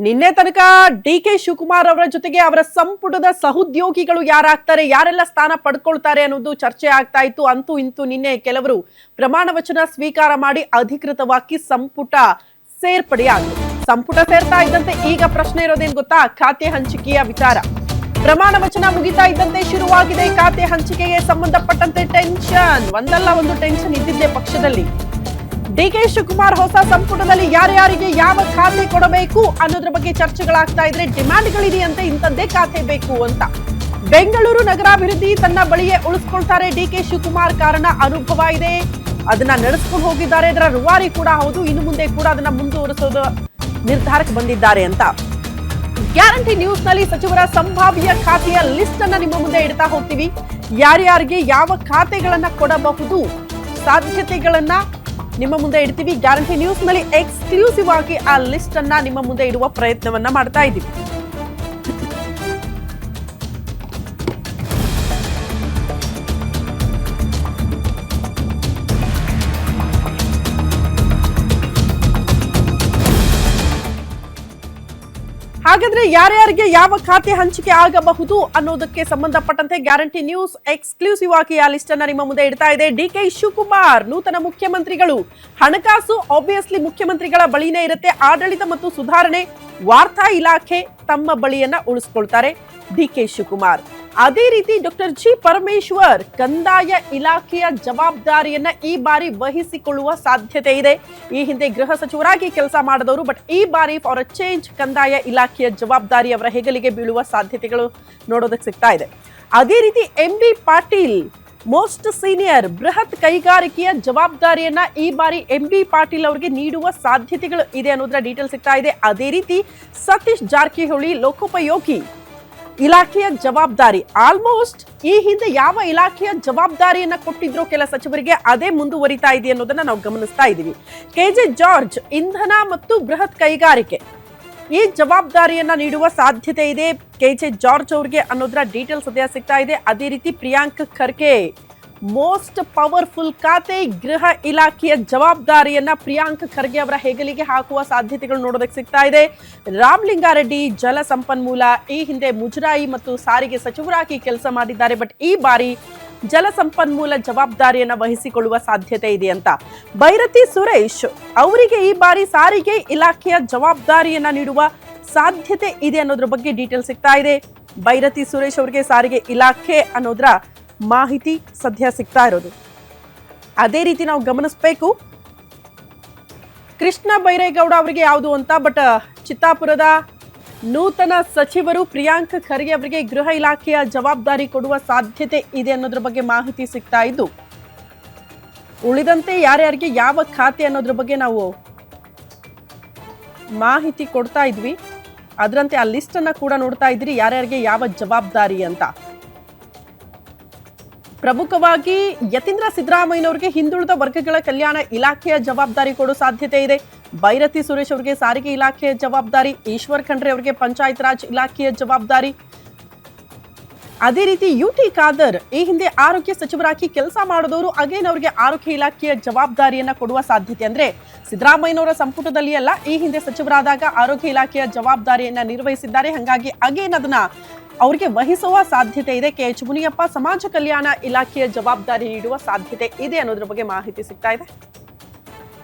ನಿನ್ನೆ ತನಕ ಡಿ.ಕೆ. ಶಿವಕುಮಾರ್ ಅವರ ಜೊತೆಗೆ ಅವರ ಸಂಪುಟದ ಸಹೋದ್ಯೋಗಿಗಳು ಯಾರಾಗ್ತಾರೆ, ಯಾರೆಲ್ಲ ಸ್ಥಾನ ಪಡ್ಕೊಳ್ತಾರೆ ಅನ್ನೋದು ಚರ್ಚೆ ಆಗ್ತಾ ಇತ್ತು. ಅಂತೂ ಇಂತೂ ನಿನ್ನೆ ಕೆಲವರು ಪ್ರಮಾಣ ವಚನ ಸ್ವೀಕಾರ ಮಾಡಿ ಅಧಿಕೃತವಾಗಿ ಸಂಪುಟ ಸೇರ್ಪಡೆಯಾಗಿದೆ. ಸಂಪುಟ ಸೇರ್ತಾ ಇದ್ದಂತೆ ಈಗ ಪ್ರಶ್ನೆ ಇರೋದೇನ್ ಗೊತ್ತಾ? ಖಾತೆ ಹಂಚಿಕೆಯ ವಿಚಾರ. ಪ್ರಮಾಣ ವಚನ ಮುಗಿತಾ ಇದ್ದಂತೆ ಶುರುವಾಗಿದೆ ಖಾತೆ ಹಂಚಿಕೆಗೆ ಸಂಬಂಧಪಟ್ಟಂತೆ ಟೆನ್ಷನ್. ಒಂದಲ್ಲ ಒಂದು ಟೆನ್ಷನ್ ಇದ್ದಿದ್ದೆ ಪಕ್ಷದಲ್ಲಿ. ಡಿ.ಕೆ. ಶಿವಕುಮಾರ್ ಹೊಸ ಸಂಪುಟದಲ್ಲಿ ಯಾರ್ಯಾರಿಗೆ ಯಾವ ಖಾತೆ ಕೊಡಬೇಕು ಅನ್ನೋದ್ರ ಬಗ್ಗೆ ಚರ್ಚೆಗಳಾಗ್ತಾ ಇದ್ರೆ ಡಿಮ್ಯಾಂಡ್ಗಳಿದೆಯಂತೆ, ಇಂಥದ್ದೇ ಖಾತೆ ಬೇಕು ಅಂತ. ಬೆಂಗಳೂರು ನಗರಾಭಿವೃದ್ಧಿ ತನ್ನ ಬಳಿಯೇ ಉಳಿಸ್ಕೊಳ್ತಾರೆ ಡಿ.ಕೆ. ಶಿವಕುಮಾರ್. ಕಾರಣ ಅನುಭವ ಇದೆ, ಅದನ್ನ ನಡೆಸ್ಕೊಂಡು ಹೋಗಿದ್ದಾರೆ, ಅದರ ರೂವಾರಿ ಕೂಡ ಹೌದು. ಇನ್ನು ಮುಂದೆ ಕೂಡ ಅದನ್ನ ಮುಂದುವರಿಸೋದು ನಿರ್ಧಾರಕ್ಕೆ ಬಂದಿದ್ದಾರೆ ಅಂತ. ಗ್ಯಾರಂಟಿ ನ್ಯೂಸ್ ನಲ್ಲಿ ಸಚಿವರ ಸಂಭಾವ್ಯ ಖಾತೆಯ ಲಿಸ್ಟ್ ಅನ್ನ ನಿಮ್ಮ ಮುಂದೆ ಇಡ್ತಾ ಹೋಗ್ತೀವಿ. ಯಾರ್ಯಾರಿಗೆ ಯಾವ ಖಾತೆಗಳನ್ನ ಕೊಡಬಹುದು, ಸಾಧ್ಯತೆಗಳನ್ನ ನಿಮ್ಮ ಮುಂದೆ ಇಡ್ತೀವಿ. ಗ್ಯಾರಂಟಿ ನ್ಯೂಸ್ ನಲ್ಲಿ ಎಕ್ಸ್ಕ್ಲೂಸಿವ್ ಆಗಿ ಆ ಲಿಸ್ಟ್ ಅನ್ನ ನಿಮ್ಮ ಮುಂದೆ ಇಡುವ ಪ್ರಯತ್ನವನ್ನ ಮಾಡ್ತಾ ಇದ್ದೀವಿ. ಹಾಗಾದ್ರೆ ಯಾರ್ಯಾರಿಗೆ ಯಾವ ಖಾತೆ ಹಂಚಿಕೆ ಆಗಬಹುದು ಅನ್ನೋದಕ್ಕೆ ಸಂಬಂಧಪಟ್ಟಂತೆ ಗ್ಯಾರಂಟಿ ನ್ಯೂಸ್ ಎಕ್ಸ್ಕ್ಲೂಸಿವ್ ಆಗಿ ಆ ಲಿಸ್ಟ್ ಅನ್ನ ನಿಮ್ಮ ಮುಂದೆ ಇಡ್ತಾ ಇದೆ. ಡಿ.ಕೆ. ಶಿವಕುಮಾರ್ ನೂತನ ಮುಖ್ಯಮಂತ್ರಿಗಳು. ಹಣಕಾಸು ಆಬ್ವಿಯಸ್ಲಿ ಮುಖ್ಯಮಂತ್ರಿಗಳ ಬಳಿನೇ ಇರುತ್ತೆ. ಆಡಳಿತ ಮತ್ತು ಸುಧಾರಣೆ, ವಾರ್ತಾ ಇಲಾಖೆ ತಮ್ಮ ಬಳಿಯನ್ನ ಉಳಿಸ್ಕೊಳ್ತಾರೆ ಡಿ.ಕೆ. ಶಿವಕುಮಾರ್. ಅದೇ ರೀತಿ ಡಾಕ್ಟರ್ ಜಿ. ಪರಮೇಶ್ವರ್ ಕಂದಾಯ ಇಲಾಖೆಯ ಜವಾಬ್ದಾರಿಯನ್ನ ಈ ಬಾರಿ ವಹಿಸಿಕೊಳ್ಳುವ ಸಾಧ್ಯತೆ ಇದೆ. ಈ ಹಿಂದೆ ಗೃಹ ಸಚಿವರಾಗಿ ಕೆಲಸ ಮಾಡಿದವರು, ಬಟ್ ಈ ಬಾರಿ ಫಾರ್ ಅ ಚೇಂಜ್ ಕಂದಾಯ ಇಲಾಖೆಯ ಜವಾಬ್ದಾರಿ ಅವರ ಹೆಗಲಿಗೆ ಬೀಳುವ ಸಾಧ್ಯತೆಗಳು ನೋಡೋದಕ್ಕೆ ಸಿಗ್ತಾ ಇದೆ. ಅದೇ ರೀತಿ ಎಂ.ಬಿ. ಪಾಟೀಲ್ ಮೋಸ್ಟ್ ಸೀನಿಯರ್ ಬೃಹತ್ ಕೈಗಾರಿಕೆಯ ಜವಾಬ್ದಾರಿಯನ್ನ ಈ ಬಾರಿ ಎಂ.ಬಿ. ಪಾಟೀಲ್ ಅವರಿಗೆ ನೀಡುವ ಸಾಧ್ಯತೆಗಳು ಇದೆ ಅನ್ನೋದರ ಡೀಟೇಲ್ ಸಿಗ್ತಾ ಇದೆ. ಅದೇ ರೀತಿ ಸತೀಶ್ ಜಾರಕಿಹೊಳಿ ಲೋಕೋಪಯೋಗಿ ಇಲಾಖೆಯ ಜವಾಬ್ದಾರಿ, ಆಲ್ಮೋಸ್ಟ್ ಈ ಹಿಂದೆ ಯಾವ ಇಲಾಖೆಯ ಜವಾಬ್ದಾರಿಯನ್ನ ಕೊಟ್ಟಿದ್ರು ಕೆಲ ಸಚಿವರಿಗೆ, ಅದೇ ಮುಂದುವರಿತಾ ಇದೆ ಅನ್ನೋದನ್ನ ನಾವು ಗಮನಿಸ್ತಾ ಇದ್ದೀವಿ. ಕೆ.ಜೆ. ಜಾರ್ಜ್ ಇಂಧನ ಮತ್ತು ಬೃಹತ್ ಕೈಗಾರಿಕೆ ಈ ಜವಾಬ್ದಾರಿಯನ್ನ ನೀಡುವ ಸಾಧ್ಯತೆ ಇದೆ ಕೆ.ಜೆ. ಜಾರ್ಜ್ ಅವ್ರಿಗೆ ಅನ್ನೋದರ ಡೀಟೇಲ್ಸ್ ಸದ್ಯ ಸಿಗ್ತಾ ಇದೆ. ಅದೇ ರೀತಿ ಪ್ರಿಯಾಂಕ್ ಖರ್ಗೆ ಮೋಸ್ಟ್ ಪವರ್ಫುಲ್ ಖಾತೆ ಗೃಹ ಇಲಾಖೆಯ ಜವಾಬ್ದಾರಿಯನ್ನ ಪ್ರಿಯಾಂಕ್ ಖರ್ಗೆ ಅವರ ಹೆಗಲಿಗೆ ಹಾಕುವ ಸಾಧ್ಯತೆಗಳು ನೋಡೋದಕ್ಕೆ ಸಿಗ್ತಾ ಇದೆ. ರಾಮಲಿಂಗಾರೆಡ್ಡಿ ಜಲ ಸಂಪನ್ಮೂಲ, ಈ ಹಿಂದೆ ಮುಜರಾಯಿ ಮತ್ತು ಸಾರಿಗೆ ಸಚಿವರಾಗಿ ಕೆಲಸ ಮಾಡಿದ್ದಾರೆ, ಬಟ್ ಈ ಬಾರಿ ಜಲ ಸಂಪನ್ಮೂಲ ಜವಾಬ್ದಾರಿಯನ್ನ ವಹಿಸಿಕೊಳ್ಳುವ ಸಾಧ್ಯತೆ ಇದೆ ಅಂತ. ಬೈರತಿ ಸುರೇಶ್ ಅವರಿಗೆ ಈ ಬಾರಿ ಸಾರಿಗೆ ಇಲಾಖೆಯ ಜವಾಬ್ದಾರಿಯನ್ನ ನೀಡುವ ಸಾಧ್ಯತೆ ಇದೆ ಅನ್ನೋದ್ರ ಬಗ್ಗೆ ಡೀಟೇಲ್ ಸಿಗ್ತಾ ಇದೆ. ಬೈರತಿ ಸುರೇಶ್ ಅವರಿಗೆ ಸಾರಿಗೆ ಇಲಾಖೆ ಅನ್ನೋದ್ರ ಮಾಹಿತಿ ಸದ್ಯ ಸಿಗ್ತಾ ಇರೋದು. ಅದೇ ರೀತಿ ನಾವು ಗಮನಿಸಬೇಕು ಕೃಷ್ಣ ಬೈರೇಗೌಡ ಅವರಿಗೆ ಯಾವುದು ಅಂತ, ಬಟ್ ಚಿತ್ತಾಪುರದ ನೂತನ ಸಚಿವರು ಪ್ರಿಯಾಂಕ್ ಖರ್ಗೆ ಅವರಿಗೆ ಗೃಹ ಇಲಾಖೆಯ ಜವಾಬ್ದಾರಿ ಕೊಡುವ ಸಾಧ್ಯತೆ ಇದೆ ಅನ್ನೋದ್ರ ಬಗ್ಗೆ ಮಾಹಿತಿ ಸಿಗ್ತಾ ಇದ್ದು, ಉಳಿದಂತೆ ಯಾರ್ಯಾರಿಗೆ ಯಾವ ಖಾತೆ ಅನ್ನೋದ್ರ ಬಗ್ಗೆ ನಾವು ಮಾಹಿತಿ ಕೊಡ್ತಾ ಇದ್ವಿ. ಅದರಂತೆ ಆ ಲಿಸ್ಟ್ ಅನ್ನ ಕೂಡ ನೋಡ್ತಾ ಇದ್ರಿ, ಯಾರ್ಯಾರಿಗೆ ಯಾವ ಜವಾಬ್ದಾರಿ ಅಂತ. ಪ್ರಮುಖವಾಗಿ ಯತೀಂದ್ರ ಸಿದ್ದರಾಮಯ್ಯನವರಿಗೆ ಹಿಂದುಳಿದ ವರ್ಗಗಳ ಕಲ್ಯಾಣ ಇಲಾಖೆಯ ಜವಾಬ್ದಾರಿ ಕೊಡೋ ಸಾಧ್ಯತೆ ಇದೆ. ಬೈರತಿ ಸುರೇಶ್ ಅವರಿಗೆ ಸಾರಿಗೆ ಇಲಾಖೆಯ ಜವಾಬ್ದಾರಿ, ಈಶ್ವರ್ ಖಂಡ್ರೆ ಅವರಿಗೆ ಪಂಚಾಯತ್ ರಾಜ್ ಇಲಾಖೆಯ ಜವಾಬ್ದಾರಿ. ಅದೇ ರೀತಿ ಯು.ಟಿ. ಖಾದರ್ ಈ ಹಿಂದೆ ಆರೋಗ್ಯ ಸಚಿವರಾಗಿ ಕೆಲಸ ಮಾಡಿದವರು, ಅಗೇನ್ ಅವರಿಗೆ ಆರೋಗ್ಯ ಇಲಾಖೆಯ ಜವಾಬ್ದಾರಿಯನ್ನ ಕೊಡುವ ಸಾಧ್ಯತೆ. ಅಂದ್ರೆ ಸಿದ್ದರಾಮಯ್ಯನವರ ಸಂಪುಟದಲ್ಲಿ ಅಲ್ಲ, ಈ ಹಿಂದೆ ಸಚಿವರಾದಾಗ ಆರೋಗ್ಯ ಇಲಾಖೆಯ ಜವಾಬ್ದಾರಿಯನ್ನ ನಿರ್ವಹಿಸಿದ್ದಾರೆ. ಹಾಗಾಗಿ ಅಗೇನ್ ಅದನ್ನ ಅವರಿಗೆ ವಹಿಸುವ ಸಾಧ್ಯತೆ ಇದೆ. ಕೆ.ಎಚ್. ಮುನಿಯಪ್ಪ ಸಮಾಜ ಕಲ್ಯಾಣ ಇಲಾಖೆಯ ಜವಾಬ್ದಾರಿ ನೀಡುವ ಸಾಧ್ಯತೆ ಇದೆ ಅನ್ನೋದ್ರ ಬಗ್ಗೆ ಮಾಹಿತಿ ಸಿಗ್ತಾ ಇದೆ.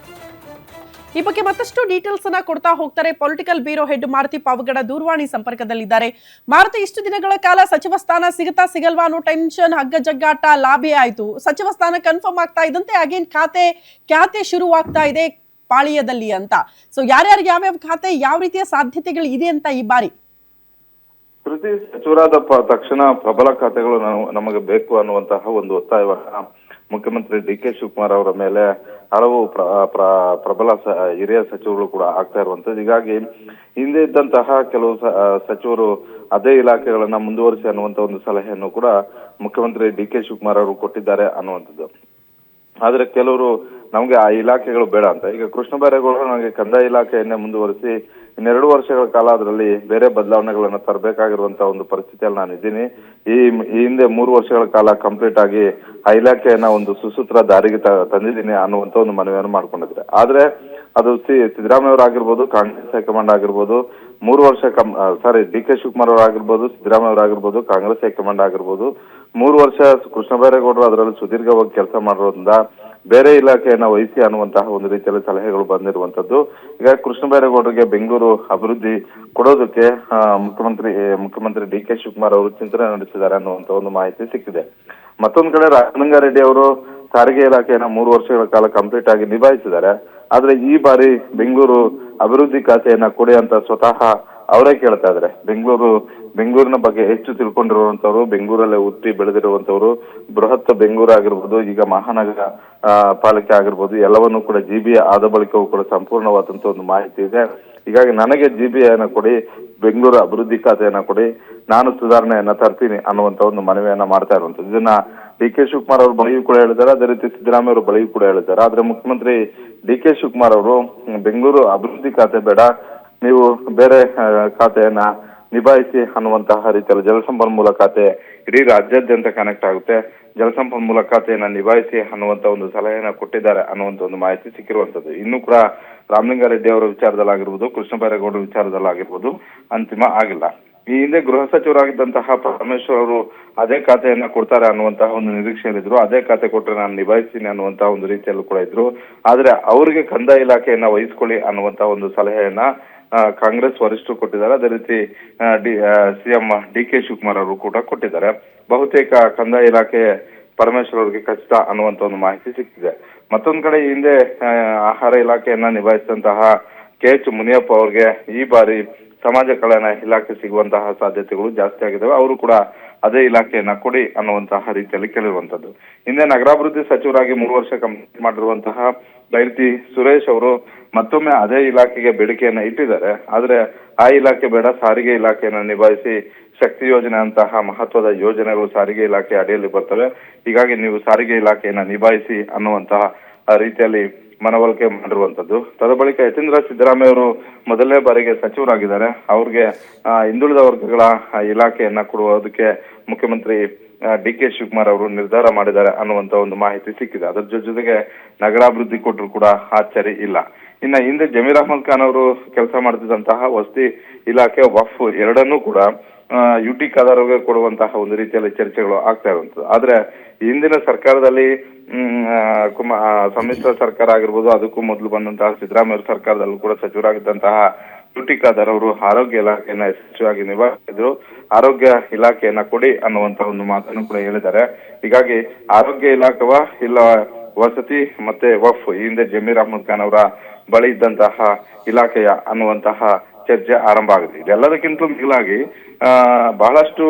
ಈ ಬಗ್ಗೆ ಮತ್ತಷ್ಟು ಡೀಟೇಲ್ಸ್ ಅನ್ನ ಕೊಡ್ತಾ ಹೋಗ್ತಾರೆ political bureau head Maruti Pavagada ದೂರವಾಣಿ ಸಂಪರ್ಕದಲ್ಲಿದ್ದಾರೆ. ಮಾರುತಿ, ಇಷ್ಟು ದಿನಗಳ ಕಾಲ ಸಚಿವ ಸ್ಥಾನ ಸಿಗುತ್ತಾ ಸಿಗಲ್ವಾ ಅನ್ನೋ ಟೆನ್ಷನ್, ಹಗ್ಗ ಜಗ್ಗಾಟ ಲಾಭೇ ಆಯ್ತು. ಸಚಿವ ಸ್ಥಾನ ಕನ್ಫರ್ಮ್ ಆಗ್ತಾ ಇದ್ದಂತೆ ಅಗೇನ್ ಖಾತೆ ಶುರುವಾಗ್ತಾ ಇದೆ ಪಾಳಿಯದಲ್ಲಿ ಅಂತ. ಸೊ ಯಾರ್ಯಾರಿಗೆ ಯಾವ್ಯಾವ ಖಾತೆ, ಯಾವ ರೀತಿಯ ಸಾಧ್ಯತೆಗಳು ಇದೆ ಅಂತ ಈ ಬಾರಿ? ಕೃಷಿ ಸಚಿವರಾದ ತಕ್ಷಣ ಪ್ರಬಲ ಖಾತೆಗಳು ನಮಗೆ ಬೇಕು ಅನ್ನುವಂತಹ ಒಂದು ಒತ್ತಾಯವನ್ನ ಮುಖ್ಯಮಂತ್ರಿ ಡಿ.ಕೆ. ಶಿವಕುಮಾರ್ ಅವರ ಮೇಲೆ ಹಲವು ಪ್ರಬಲ ಹಿರಿಯ ಸಚಿವರು ಕೂಡ ಆಗ್ತಾ ಇರುವಂತದ್ದು. ಹೀಗಾಗಿ ಹಿಂದೆ ಇದ್ದಂತಹ ಕೆಲವು ಸಚಿವರು ಅದೇ ಇಲಾಖೆಗಳನ್ನ ಮುಂದುವರಿಸಿ ಅನ್ನುವಂತ ಒಂದು ಸಲಹೆಯನ್ನು ಕೂಡ ಮುಖ್ಯಮಂತ್ರಿ ಡಿ.ಕೆ. ಶಿವಕುಮಾರ್ ಅವರು ಕೊಟ್ಟಿದ್ದಾರೆ ಅನ್ನುವಂಥದ್ದು. ಆದ್ರೆ ಕೆಲವರು ನಮ್ಗೆ ಆ ಇಲಾಖೆಗಳು ಬೇಡ ಅಂತ. ಈಗ ಕೃಷ್ಣ ಬೈರೇಗೌಡರು ನನಗೆ ಕಂದಾಯ ಇಲಾಖೆಯನ್ನೇ ಮುಂದುವರಿಸಿ ಇನ್ನೆರಡು ವರ್ಷಗಳ ಕಾಲ ಅದರಲ್ಲಿ ಬೇರೆ ಬದಲಾವಣೆಗಳನ್ನ ತರಬೇಕಾಗಿರುವಂತಹ ಒಂದು ಪರಿಸ್ಥಿತಿಯಲ್ಲಿ ನಾನು ಇದ್ದೀನಿ. ಈ ಹಿಂದೆ 3 ವರ್ಷಗಳ ಕಾಲ ಕಂಪ್ಲೀಟ್ ಆಗಿ ಆ ಇಲಾಖೆಯನ್ನ ಒಂದು ಸುಸೂತ್ರ ದಾರಿಗೆ ತಂದಿದ್ದೀನಿ ಅನ್ನುವಂತ ಒಂದು ಮನವಿಯನ್ನು ಮಾಡ್ಕೊಂಡಿದ್ರೆ, ಆದ್ರೆ ಅದು ಸಿದ್ದರಾಮಯ್ಯ ಅವರಾಗಿರ್ಬೋದು, ಕಾಂಗ್ರೆಸ್ ಹೈಕಮಾಂಡ್ ಆಗಿರ್ಬೋದು, ವರ್ಷ ಡಿ ಕೆ ಶಿವಕುಮಾರ್ ಅವರಾಗಿರ್ಬೋದು, ಸಿದ್ದರಾಮಯ್ಯ ಅವರಾಗಿರ್ಬೋದು, ಕಾಂಗ್ರೆಸ್ ಹೈಕಮಾಂಡ್ ಆಗಿರ್ಬೋದು, 3 ವರ್ಷ ಕೃಷ್ಣ ಬೈರೇಗೌಡರು ಅದರಲ್ಲಿ ಸುದೀರ್ಘವಾಗಿ ಕೆಲಸ ಮಾಡಿರೋದ್ರಿಂದ ಬೇರೆ ಇಲಾಖೆಯನ್ನ ವಹಿಸಿ ಅನ್ನುವಂತಹ ಒಂದು ರೀತಿಯಲ್ಲಿ ಸಲಹೆಗಳು ಬಂದಿರುವಂತದ್ದು. ಈಗ ಕೃಷ್ಣ ಬೈರೇಗೌಡರಿಗೆ ಬೆಂಗಳೂರು ಅಭಿವೃದ್ಧಿ ಕೊಡೋದಕ್ಕೆ ಮುಖ್ಯಮಂತ್ರಿ ಡಿ ಕೆ ಶಿವಕುಮಾರ್ ಅವರು ಚಿಂತನೆ ನಡೆಸಿದ್ದಾರೆ ಅನ್ನುವಂತ ಒಂದು ಮಾಹಿತಿ ಸಿಕ್ಕಿದೆ. ಮತ್ತೊಂದು ಕಡೆ ರಾಮಲಿಂಗಾರೆಡ್ಡಿ ಅವರು ಸಾರಿಗೆ ಇಲಾಖೆಯನ್ನ 3 ವರ್ಷಗಳ ಕಾಲ ಕಂಪ್ಲೀಟ್ ಆಗಿ ನಿಭಾಯಿಸಿದ್ದಾರೆ. ಆದ್ರೆ ಈ ಬಾರಿ ಬೆಂಗಳೂರು ಅಭಿವೃದ್ಧಿ ಖಾತೆಯನ್ನ ಕೊಡಿ ಅಂತ ಸ್ವತಃ ಅವರೇ ಕೇಳ್ತಾ ಇದ್ದಾರೆ. ಬೆಂಗಳೂರಿನ ಬಗ್ಗೆ ಹೆಚ್ಚು ತಿಳ್ಕೊಂಡಿರುವಂತವ್ರು, ಬೆಂಗಳೂರಲ್ಲೇ ಹುಟ್ಟಿ ಬೆಳೆದಿರುವಂತವ್ರು, ಬೃಹತ್ ಬೆಂಗಳೂರು ಆಗಿರ್ಬೋದು, ಈಗ ಮಹಾನಗರ ಪಾಲಿಕೆ ಆಗಿರ್ಬೋದು, ಎಲ್ಲವನ್ನೂ ಕೂಡ GBA ಆದ ಬಳಿಕವೂ ಕೂಡ ಸಂಪೂರ್ಣವಾದಂತ ಒಂದು ಮಾಹಿತಿ ಇದೆ. ಹೀಗಾಗಿ ನನಗೆ GBAಯನ್ನ ಕೊಡಿ, ಬೆಂಗಳೂರು ಅಭಿವೃದ್ಧಿ ಖಾತೆಯನ್ನ ಕೊಡಿ, ನಾನು ಸುಧಾರಣೆಯನ್ನ ತರ್ತೀನಿ ಅನ್ನುವಂತ ಒಂದು ಮನವಿಯನ್ನ ಮಾಡ್ತಾ ಇರುವಂತದ್ದು. ಇದನ್ನ ಡಿ ಕೆ ಶಿವಕುಮಾರ್ ಅವರು ಬಳಿಯೂ ಕೂಡ ಹೇಳಿದ್ದಾರೆ, ಅದೇ ರೀತಿ ಸಿದ್ದರಾಮಯ್ಯ ಅವರು ಬಳಿಯೂ ಕೂಡ ಹೇಳಿದ್ದಾರೆ. ಆದ್ರೆ ಮುಖ್ಯಮಂತ್ರಿ ಡಿ ಕೆ ಶಿವಕುಮಾರ್ ಅವರು ಬೆಂಗಳೂರು ಅಭಿವೃದ್ಧಿ ಖಾತೆ ಬೇಡ, ನೀವು ಬೇರೆ ಖಾತೆಯನ್ನ ನಿಭಾಯಿಸಿ ಅನ್ನುವಂತಹ ರೀತಿಯಲ್ಲಿ ಜಲಸಂಪನ್ಮೂಲ ಖಾತೆ ಇಡೀ ರಾಜ್ಯಾದ್ಯಂತ ಕನೆಕ್ಟ್ ಆಗುತ್ತೆ, ಜಲಸಂಪನ್ಮೂಲ ಖಾತೆಯನ್ನ ನಿಭಾಯಿಸಿ ಅನ್ನುವಂತ ಒಂದು ಸಲಹೆಯನ್ನ ಕೊಟ್ಟಿದ್ದಾರೆ ಅನ್ನುವಂತ ಒಂದು ಮಾಹಿತಿ ಸಿಕ್ಕಿರುವಂತದ್ದು. ಇನ್ನು ಕೂಡ ರಾಮಲಿಂಗಾರೆಡ್ಡಿ ಅವರ ವಿಚಾರದಲ್ಲಾಗಿರ್ಬೋದು, ಕೃಷ್ಣ ಬೈರೇಗೌಡರ ವಿಚಾರದಲ್ಲಾಗಿರ್ಬೋದು ಅಂತಿಮ ಆಗಿಲ್ಲ. ಈ ಹಿಂದೆ ಗೃಹ ಸಚಿವರಾಗಿದ್ದಂತಹ ಪರಮೇಶ್ವರ್ ಅವರು ಅದೇ ಖಾತೆಯನ್ನ ಕೊಡ್ತಾರೆ ಅನ್ನುವಂತಹ ಒಂದು ನಿರೀಕ್ಷೆಯಲ್ಲಿದ್ರು. ಅದೇ ಖಾತೆ ಕೊಟ್ಟರೆ ನಾನು ನಿಭಾಯಿಸ್ತೀನಿ ಅನ್ನುವಂತಹ ಒಂದು ರೀತಿಯಲ್ಲೂ ಕೂಡ ಇದ್ರು. ಆದ್ರೆ ಅವರಿಗೆ ಕಂದಾಯ ಇಲಾಖೆಯನ್ನ ವಹಿಸ್ಕೊಳ್ಳಿ ಅನ್ನುವಂತಹ ಒಂದು ಸಲಹೆಯನ್ನ ಕಾಂಗ್ರೆಸ್ ವರಿಷ್ಠರು ಕೊಟ್ಟಿದ್ದಾರೆ. ಅದೇ ರೀತಿ CM ಡಿ ಕೆ ಶಿವಕುಮಾರ್ ಅವರು ಕೂಡ ಕೊಟ್ಟಿದ್ದಾರೆ. ಬಹುತೇಕ ಕಂದಾಯ ಇಲಾಖೆ ಪರಮೇಶ್ವರ್ ಅವರಿಗೆ ಖಚಿತ ಅನ್ನುವಂತ ಒಂದು ಮಾಹಿತಿ ಸಿಕ್ಕಿದೆ. ಮತ್ತೊಂದ್ ಕಡೆ ಹಿಂದೆ ಆಹಾರ ಇಲಾಖೆಯನ್ನ ನಿಭಾಯಿಸಿದಂತಹ KH ಮುನಿಯಪ್ಪ ಅವರಿಗೆ ಈ ಬಾರಿ ಸಮಾಜ ಕಲ್ಯಾಣ ಇಲಾಖೆ ಸಿಗುವಂತಹ ಸಾಧ್ಯತೆಗಳು ಜಾಸ್ತಿ ಆಗಿದ್ದಾವೆ. ಅವರು ಕೂಡ ಅದೇ ಇಲಾಖೆಯನ್ನ ಕೊಡಿ ಅನ್ನುವಂತಹ ರೀತಿಯಲ್ಲಿ ಕೇಳಿರುವಂತದ್ದು. ಹಿಂದೆ ನಗರಾಭಿವೃದ್ಧಿ ಸಚಿವರಾಗಿ 3 ವರ್ಷ ಕಂಪ್ಲೀಟ್ ಮಾಡಿರುವಂತಹ ಬೈರತಿ ಸುರೇಶ್ ಅವರು ಮತ್ತೊಮ್ಮೆ ಅದೇ ಇಲಾಖೆಗೆ ಬೇಡಿಕೆಯನ್ನ ಇಟ್ಟಿದ್ದಾರೆ. ಆದ್ರೆ ಆ ಇಲಾಖೆ ಬೇಡ, ಸಾರಿಗೆ ಇಲಾಖೆಯನ್ನ ನಿಭಾಯಿಸಿ, ಶಕ್ತಿ ಯೋಜನೆ ಅಂತಹ ಮಹತ್ವದ ಯೋಜನೆಗಳು ಸಾರಿಗೆ ಇಲಾಖೆ ಅಡಿಯಲ್ಲಿ ಬರ್ತವೆ, ಹೀಗಾಗಿ ನೀವು ಸಾರಿಗೆ ಇಲಾಖೆಯನ್ನ ನಿಭಾಯಿಸಿ ಅನ್ನುವಂತಹ ರೀತಿಯಲ್ಲಿ ಮನವೊಲಿಕೆ ಮಾಡಿರುವಂತದ್ದು. ತದಬಳಿಕ ಯತೀಂದ್ರ ಸಿದ್ದರಾಮಯ್ಯ ಅವರು ಮೊದಲನೇ ಬಾರಿಗೆ ಸಚಿವರಾಗಿದ್ದಾರೆ. ಅವ್ರಿಗೆ ಹಿಂದುಳಿದ ವರ್ಗಗಳ ಇಲಾಖೆಯನ್ನ ಕೊಡುವುದಕ್ಕೆ ಮುಖ್ಯಮಂತ್ರಿ ಡಿ ಕೆ ಶಿವಕುಮಾರ್ ಅವರು ನಿರ್ಧಾರ ಮಾಡಿದ್ದಾರೆ ಅನ್ನುವಂತ ಒಂದು ಮಾಹಿತಿ ಸಿಕ್ಕಿದೆ. ಅದರ ಜೊತೆಗೆ ನಗರಾಭಿವೃದ್ಧಿ ಕೊಟ್ಟರು ಕೂಡ ಆಶ್ಚರ್ಯ ಇಲ್ಲ. ಇನ್ನ ಹಿಂದೆ ಜಮೀರ್ ಅಹಮದ್ ಖಾನ್ ಅವರು ಕೆಲಸ ಮಾಡ್ತಿದ್ದಂತಹ ವಸತಿ ಇಲಾಖೆ, ವಫ್ ಎರಡನ್ನೂ ಕೂಡ UT ಖಾದರ್ಗೆ ಕೊಡುವಂತಹ ಒಂದು ರೀತಿಯಲ್ಲಿ ಚರ್ಚೆಗಳು ಆಗ್ತಾ ಇರುವಂತದ್ದು. ಆದ್ರೆ ಹಿಂದಿನ ಸರ್ಕಾರದಲ್ಲಿ ಸಮ್ಮಿಶ್ರ ಸರ್ಕಾರ ಆಗಿರ್ಬೋದು, ಅದಕ್ಕೂ ಮೊದಲು ಬಂದಂತಹ ಸಿದ್ದರಾಮಯ್ಯ ಸರ್ಕಾರದಲ್ಲೂ ಕೂಡ ಸಚಿವರಾಗಿದ್ದಂತಹ UT ಖಾದರ್ ಅವರು ಆರೋಗ್ಯ ಇಲಾಖೆಯನ್ನ ಯಶಸ್ವಿಯಾಗಿ ನಿಭಾಯಿಸಿದ್ರು. ಆರೋಗ್ಯ ಇಲಾಖೆಯನ್ನ ಕೊಡಿ ಅನ್ನುವಂತ ಒಂದು ಮಾತನ್ನು ಕೂಡ ಹೇಳಿದ್ದಾರೆ. ಹೀಗಾಗಿ ಆರೋಗ್ಯ ಇಲಾಖೆವ ಇಲ್ಲ ವಸತಿ ಮತ್ತೆ ವಫ್, ಹಿಂದೆ ಜಮೀರ್ ಅಹಮದ್ ಖಾನ್ ಅವರ ಬಳಿ ಇದ್ದಂತಹ ಇಲಾಖೆಯ ಅನ್ನುವಂತಹ ಚರ್ಚೆ ಆರಂಭ ಆಗಿದೆ. ಇದೆಲ್ಲದಕ್ಕಿಂತ ಮಿಗಿಲಾಗಿ ಬಹಳಷ್ಟು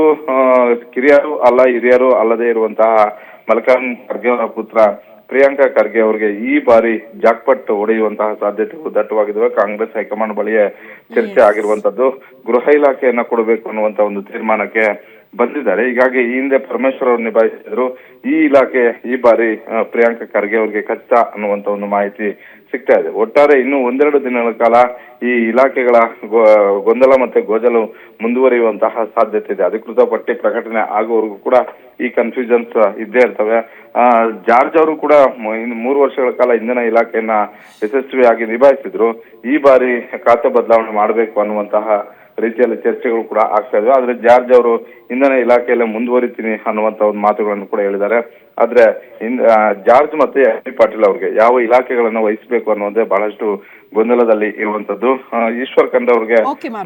ಕಿರಿಯರು ಅಲ್ಲ ಹಿರಿಯರು ಅಲ್ಲದೆ ಇರುವಂತಹ ಮಲ್ಲಿಕಾರ್ಜುನ್ ಖರ್ಗೆ ಅವರ ಪುತ್ರ ಪ್ರಿಯಾಂಕಾ ಖರ್ಗೆ ಅವರಿಗೆ ಈ ಬಾರಿ ಜಾಕ್ಪಟ್ ಹೊಡೆಯುವಂತಹ ಸಾಧ್ಯತೆಗಳು ದಟ್ಟವಾಗಿದ್ದಾವೆ. ಕಾಂಗ್ರೆಸ್ ಹೈಕಮಾಂಡ್ ಬಳಿಯೇ ಚರ್ಚೆ ಆಗಿರುವಂತದ್ದು. ಗೃಹ ಇಲಾಖೆಯನ್ನ ಕೊಡಬೇಕು ಅನ್ನುವಂತ ಒಂದು ತೀರ್ಮಾನಕ್ಕೆ ಬಂದಿದ್ದಾರೆ. ಹೀಗಾಗಿ ಈ ಹಿಂದೆ ಪರಮೇಶ್ವರ್ ಅವರು ನಿಭಾಯಿಸಿದ್ರು, ಈ ಇಲಾಖೆ ಈ ಬಾರಿ ಪ್ರಿಯಾಂಕಾ ಖರ್ಗೆ ಅವರಿಗೆ ಖಚಿತ ಅನ್ನುವಂತ ಒಂದು ಮಾಹಿತಿ ಸಿಗ್ತಾ ಇದೆ. ಒಟ್ಟಾರೆ ಇನ್ನು 1-2 ದಿನಗಳ ಕಾಲ ಈ ಇಲಾಖೆಗಳ ಗೊಂದಲ ಮತ್ತೆ ಗೋಜಲು ಮುಂದುವರಿಯುವಂತಹ ಸಾಧ್ಯತೆ ಇದೆ. ಅಧಿಕೃತ ಪಟ್ಟಿ ಪ್ರಕಟಣೆ ಆಗುವವರೆಗೂ ಕೂಡ ಈ ಕನ್ಫ್ಯೂಷನ್ಸ್ ಇದ್ದೇ ಇರ್ತವೆ. ಜಾರ್ಜ್ ಅವರು ಕೂಡ 3 ವರ್ಷಗಳ ಕಾಲ ಇಂಧನ ಇಲಾಖೆಯನ್ನ ಯಶಸ್ವಿಯಾಗಿ ನಿಭಾಯಿಸಿದ್ರು. ಈ ಬಾರಿ ಖಾತೆ ಬದಲಾವಣೆ ಮಾಡಬೇಕು ಅನ್ನುವಂತಹ ರೀತಿಯಲ್ಲಿ ಚರ್ಚೆಗಳು ಕೂಡ ಆಗ್ತಾ ಇದ್ವು. ಆದ್ರೆ ಜಾರ್ಜ್ ಅವರು ಇಂಧನ ಇಲಾಖೆಯಲ್ಲೇ ಮುಂದುವರಿತೀನಿ ಅನ್ನುವಂತ ಒಂದು ಮಾತುಗಳನ್ನು ಕೂಡ ಹೇಳಿದ್ದಾರೆ. ಆದ್ರೆ ಜಾರ್ಜ್ ಮತ್ತೆ MP ಪಾಟೀಲ್ ಅವರಿಗೆ ಯಾವ ಇಲಾಖೆಗಳನ್ನ ವಹಿಸಬೇಕು ಅನ್ನೋದೇ ಬಹಳಷ್ಟು ಗೊಂದಲದಲ್ಲಿ ಇರುವಂತದ್ದು. ಈಶ್ವರ್ ಖಂಡ್ರೆ ಅವರಿಗೆ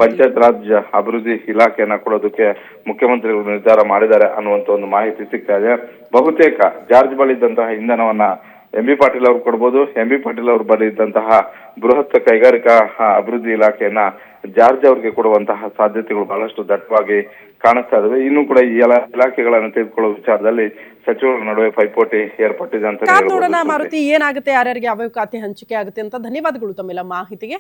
ಪಂಚಾಯತ್ ರಾಜ್ ಅಭಿವೃದ್ಧಿ ಇಲಾಖೆಯನ್ನ ಕೊಡೋದಕ್ಕೆ ಮುಖ್ಯಮಂತ್ರಿಗಳು ನಿರ್ಧಾರ ಮಾಡಿದ್ದಾರೆ ಅನ್ನುವಂತ ಒಂದು ಮಾಹಿತಿ ಸಿಗ್ತಾ ಇದೆ. ಬಹುತೇಕ ಜಾರ್ಜ್ ಬಳಿ ಇದ್ದಂತಹ ಇಂಧನವನ್ನ MP ಪಾಟೀಲ್ ಅವ್ರು ಕೊಡ್ಬೋದು. MP ಪಾಟೀಲ್ ಅವರು ಬಳಿ ಇದ್ದಂತಹ ಬೃಹತ್ ಕೈಗಾರಿಕಾ ಅಭಿವೃದ್ಧಿ ಇಲಾಖೆಯನ್ನ ಜಾರ್ಜ್ ಅವ್ರಿಗೆ ಕೊಡುವಂತಹ ಸಾಧ್ಯತೆಗಳು ಬಹಳಷ್ಟು ದಟ್ಟವಾಗಿ ಕಾಣಿಸ್ತಾ ಇದಾವೆ. ಇನ್ನು ಕೂಡ ಈ ಎಲ್ಲ ಇಲಾಖೆಗಳನ್ನು ತೆಗೆದುಕೊಳ್ಳುವ ವಿಚಾರದಲ್ಲಿ ಸಚಿವರ ನಡುವೆ ಪೈಪೋಟಿ ಏರ್ಪಟ್ಟಿದೆ ಅಂತ ನೋಡೋಣ ಮಾರುತಿ, ಏನಾಗುತ್ತೆ, ಯಾರ್ಯಾರಿಗೆ ಯಾವ ಖಾತೆ ಹಂಚಿಕೆ ಆಗುತ್ತೆ ಅಂತ. ಧನ್ಯವಾದಗಳು ತಮ್ಮೆಲ್ಲ ಮಾಹಿತಿಗೆ.